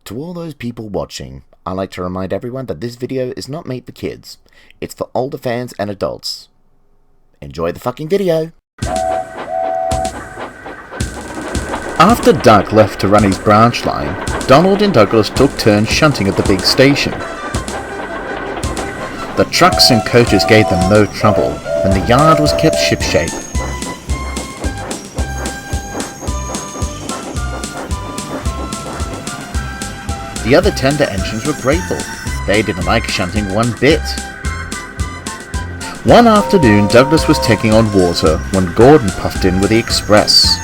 To all those people watching, I'd like to remind everyone that this video is not made for kids. It's for older fans and adults. Enjoy the fucking video! After Doug left to run his branch line, Donald and Douglas took turns shunting at the big station. The trucks and coaches gave them no trouble, and the yard was kept shipshape. The other tender engines were grateful. They didn't like shunting one bit. One afternoon, Douglas was taking on water when Gordon puffed in with the express.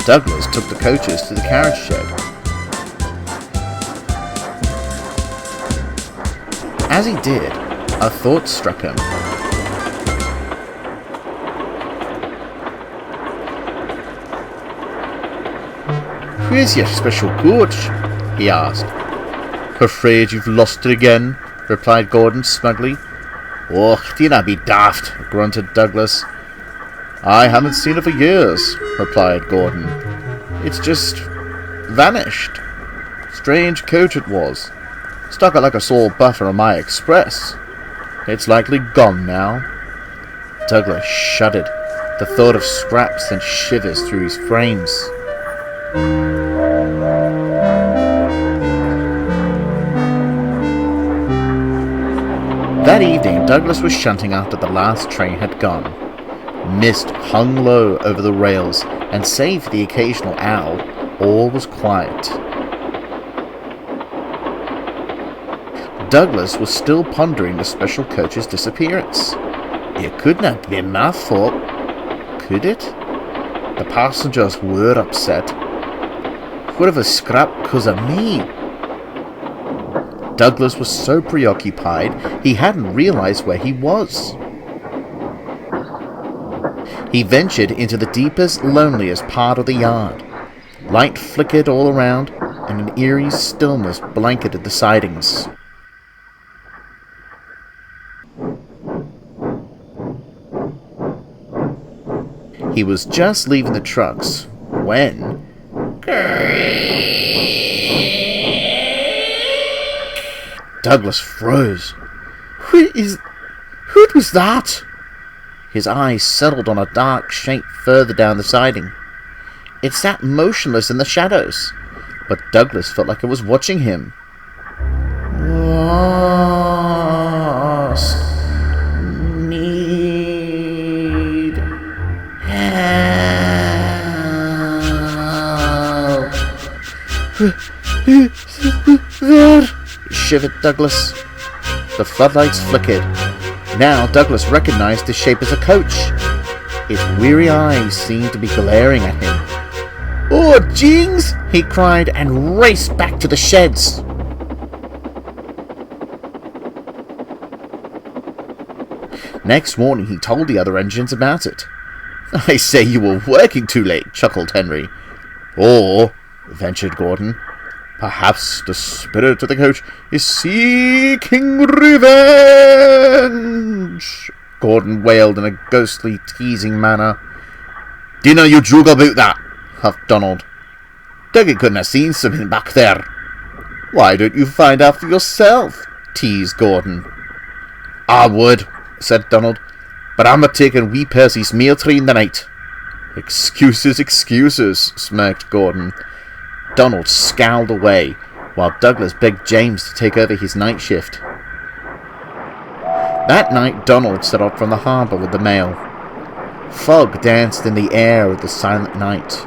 Douglas took the coaches to the carriage shed. As he did, a thought struck him. "Where's your special coach?" he asked. "Afraid you've lost it again," replied Gordon smugly. "Oh, do not be daft," grunted Douglas. "I haven't seen it for years," replied Gordon. "It's just vanished. Strange coach it was. Stuck it like a sore buffer on my express. It's likely gone now." Douglas shuddered. The thought of scraps sent shivers through his frames. That evening, Douglas was shunting after the last train had gone. Mist hung low over the rails, and save for the occasional owl, all was quiet. Douglas was still pondering the special coach's disappearance. It could not have been my fault, could it? The passengers were upset. What if a scrap because of me? Douglas was so preoccupied he hadn't realized where he was. He ventured into the deepest, loneliest part of the yard. Light flickered all around, and an eerie stillness blanketed the sidings. He was just leaving the trucks when... Douglas froze. What was that? His eyes settled on a dark shape further down the siding. It sat motionless in the shadows, but Douglas felt like it was watching him. "Lost. Need. Help. There," shivered Douglas. The floodlights flickered. Now Douglas recognized the shape as a coach. Its weary eyes seemed to be glaring at him. "Oh, Jings!" he cried and raced back to the sheds. Next morning he told the other engines about it. "I say, you were working too late," chuckled Henry. "Or," ventured Gordon, "perhaps the spirit of the coach is seeking revenge," Gordon wailed in a ghostly, teasing manner. "Dinna you joke about that," huffed Donald. "Dougie couldn't have seen something back there." "Why don't you find out for yourself?" teased Gordon. "I would," said Donald, "but I'm a-taking wee Percy's mail train tonight." "Excuses, excuses," smirked Gordon. Donald scowled away, while Douglas begged James to take over his night shift. That night, Donald set off from the harbour with the mail. Fog danced in the air of the silent night.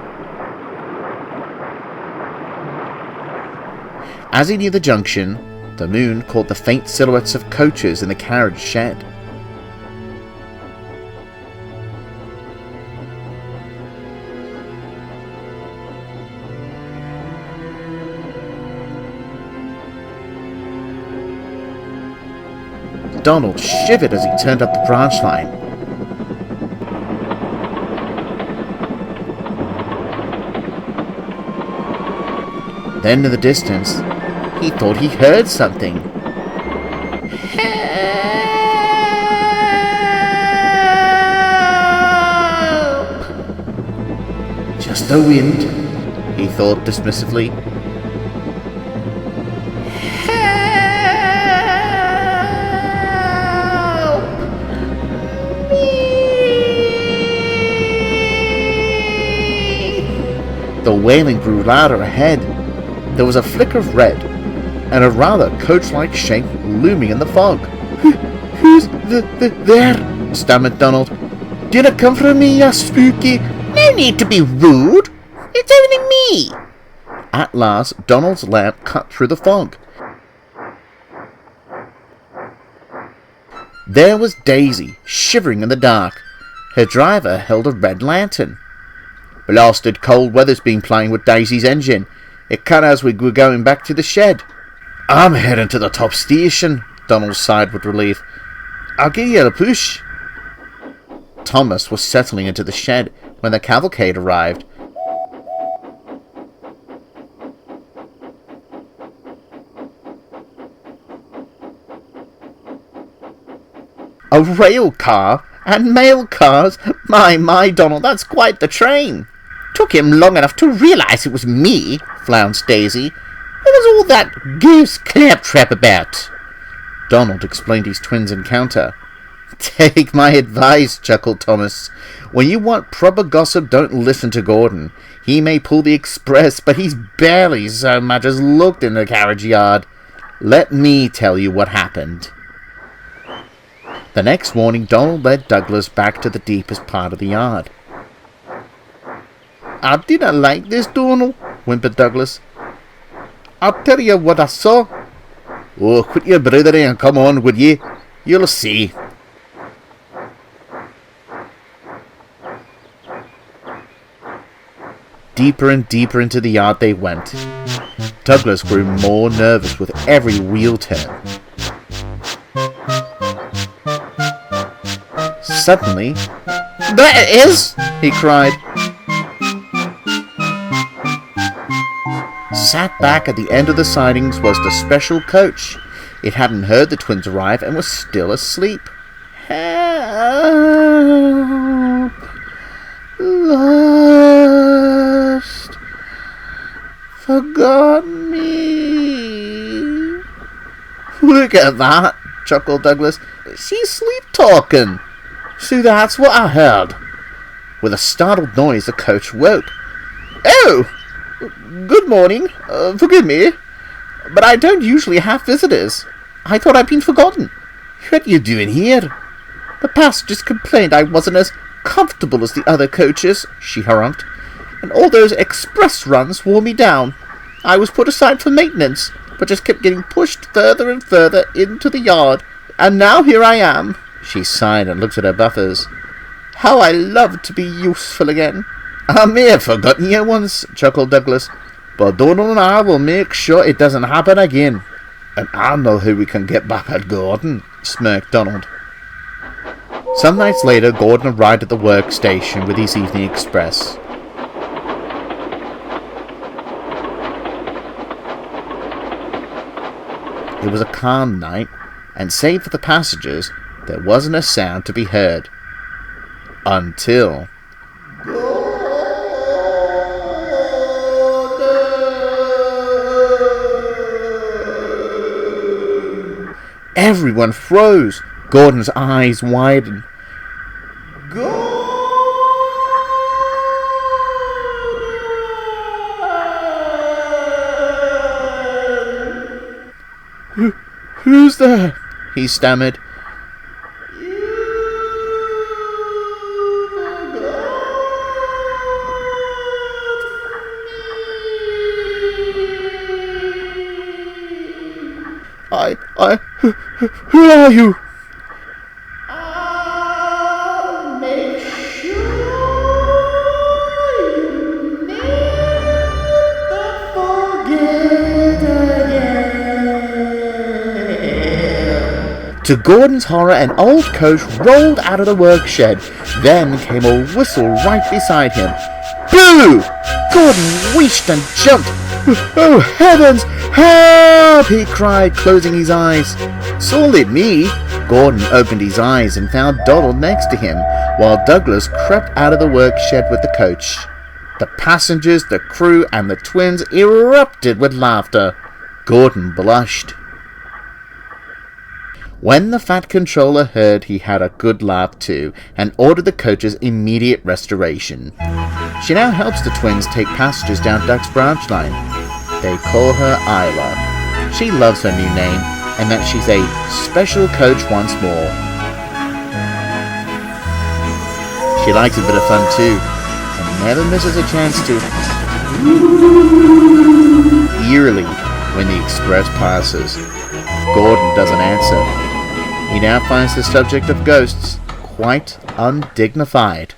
As he neared the junction, the moon caught the faint silhouettes of coaches in the carriage shed. Donald shivered as he turned up the branch line. Then in the distance, he thought he heard something. Just the wind, he thought dismissively. The wailing grew louder ahead. There was a flicker of red, and a rather coach-like shape looming in the fog. Who's there? Stammered Donald. Do you not come for me, you spooky? No need to be rude. It's only me. At last, Donald's lamp cut through the fog. There was Daisy, shivering in the dark. Her driver held a red lantern. Blasted cold weather's been playing with Daisy's engine. It cut as we were going back to the shed. I'm heading to the top station, Donald sighed with relief. I'll give you a push. Thomas was settling into the shed when the cavalcade arrived. A rail car and mail cars? My, Donald, that's quite the train. Took him long enough to realize it was me, flounced Daisy. What was all that goose claptrap about? Donald explained his twins' encounter. Take my advice, chuckled Thomas. When you want proper gossip, don't listen to Gordon. He may pull the express, but he's barely so much as looked in the carriage yard. Let me tell you what happened. The next morning, Donald led Douglas back to the deepest part of the yard. I didn't like this, Donald, whimpered Douglas. I'll tell you what I saw. Oh, quit your brothering and come on, would ye? You'll see. Deeper and deeper into the yard they went. Douglas grew more nervous with every wheel turn. Suddenly, there it is! He cried. Sat back at the end of the sidings was the special coach. It hadn't heard the twins arrive and was still asleep. Help! Lost! Forgot me! Look at that! Chuckled Douglas. She's sleep-talking! So that's what I heard. With a startled noise, the coach woke. Oh! Good morning. Forgive me, but I don't usually have visitors. I thought I'd been forgotten. What are you doing here? The passengers complained I wasn't as comfortable as the other coaches, she harumphed, and all those express runs wore me down. I was put aside for maintenance, but just kept getting pushed further and further into the yard, and now here I am. She sighed and looked at her buffers. How I love to be useful again. I may have forgotten you once, chuckled Douglas, but Donald and I will make sure it doesn't happen again. And I know how we can get back at Gordon, smirked Donald. Some nights later, Gordon arrived at the workstation with his evening express. It was a calm night, and save for the passengers, there wasn't a sound to be heard. Until... Everyone froze. Gordon's eyes widened. Who's there? He stammered. Who are you? I'll make sure you never forget again. To Gordon's horror, an old coach rolled out of the work shed. Then came a whistle right beside him. Boo! Gordon wheeshed and jumped. Oh, heavens! Help! He cried, closing his eyes. So did me. Gordon opened his eyes and found Donald next to him, while Douglas crept out of the work shed with the coach. The passengers, the crew, and the twins erupted with laughter. Gordon blushed. When the fat controller heard he had a good laugh too, and ordered the coach's immediate restoration. She now helps the twins take passengers down Duck's branch line. They call her Isla. She loves her new name, and that she's a special coach once more. She likes a bit of fun too, and never misses a chance to eerily when the express passes. Gordon doesn't answer. He now finds the subject of ghosts quite undignified.